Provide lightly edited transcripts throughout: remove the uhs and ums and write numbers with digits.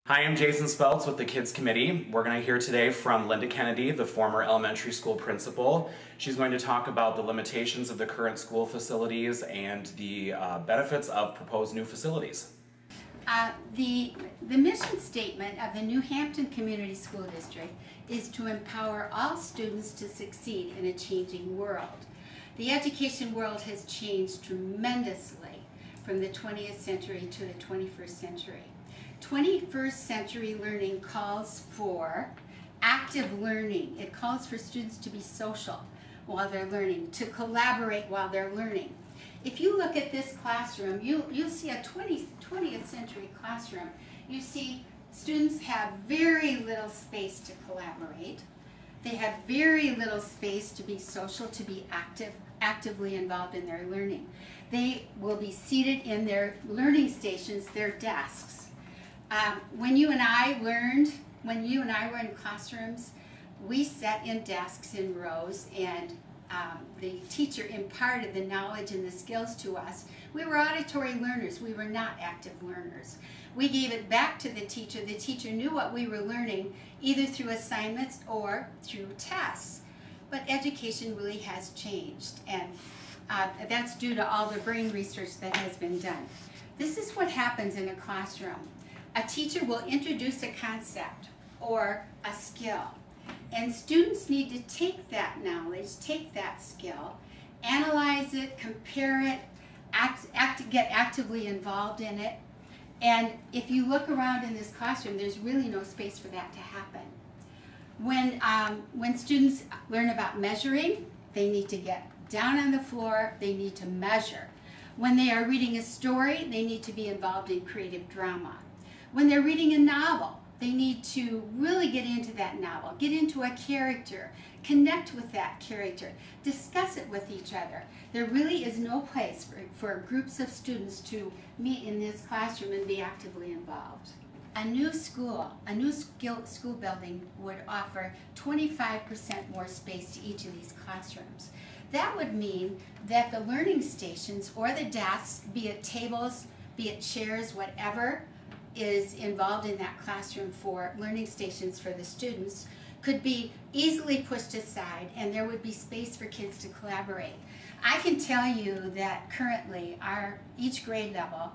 Hi, I'm Jason Speltz with the Kids Committee. We're going to hear today from Linda Kennedy, the former elementary school principal. She's going to talk about the limitations of the current school facilities and the benefits of proposed new facilities. The mission statement of the New Hampton Community School District is to empower all students to succeed in a changing world. The education world has changed tremendously from the 20th century to the 21st century. 21st century learning calls for active learning. It calls for students to be social while they're learning, to collaborate while they're learning. If you look at this classroom, you'll see a 20th century classroom. You see students have very little space to collaborate. They have very little space to be social, to be actively involved in their learning. They will be seated in their learning stations, their desks. When you and I were in classrooms, we sat in desks in rows, and the teacher imparted the knowledge and the skills to us. We were auditory learners. We were not active learners. We gave it back to the teacher. The teacher knew what we were learning, either through assignments or through tests. But education really has changed, and that's due to all the brain research that has been done. This is what happens in a classroom. A teacher will introduce a concept or a skill, and students need to take that knowledge, take that skill, analyze it, compare it, get actively involved in it. And if you look around in this classroom, there's really no space for that to happen. When students learn about measuring, they need to get down on the floor, they need to measure. When they are reading a story, they need to be involved in creative drama. When they're reading a novel, they need to really get into that novel, get into a character, connect with that character, discuss it with each other. There really is no place for groups of students to meet in this classroom and be actively involved. A new school building would offer 25% more space to each of these classrooms. That would mean that the learning stations or the desks, be it tables, be it chairs, whatever is involved in that classroom for learning stations for the students, could be easily pushed aside, and there would be space for kids to collaborate. I can tell you that currently each grade level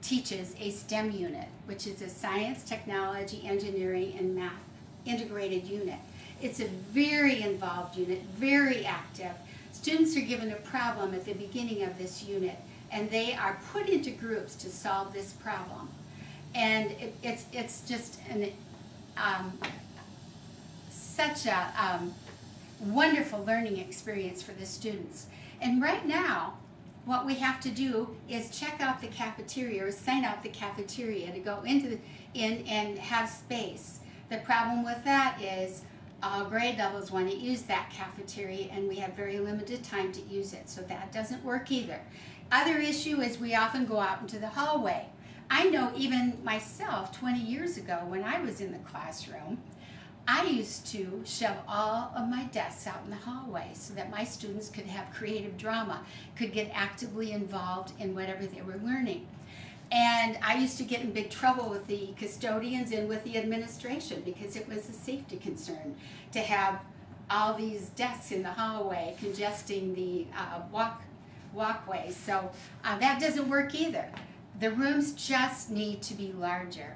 teaches a STEM unit, which is a science, technology, engineering, and math integrated unit. It's a very involved unit, very active. Students are given a problem at the beginning of this unit, and they are put into groups to solve this problem. And it's just such a wonderful learning experience for the students. And right now, what we have to do is check out the cafeteria or sign out the cafeteria to go in and have space. The problem with that is all grade levels want to use that cafeteria, and we have very limited time to use it, so that doesn't work either. Other issue is we often go out into the hallway. I know even myself 20 years ago when I was in the classroom, I used to shove all of my desks out in the hallway so that my students could have creative drama, could get actively involved in whatever they were learning. And I used to get in big trouble with the custodians and with the administration because it was a safety concern to have all these desks in the hallway congesting the walkways. So that doesn't work either. The rooms just need to be larger.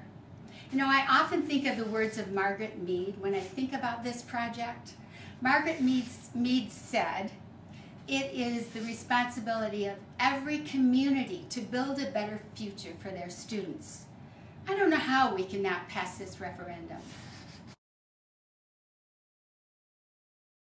You know, I often think of the words of Margaret Mead when I think about this project. Margaret Mead said, "It is the responsibility of every community to build a better future for their students." I don't know how we cannot pass this referendum.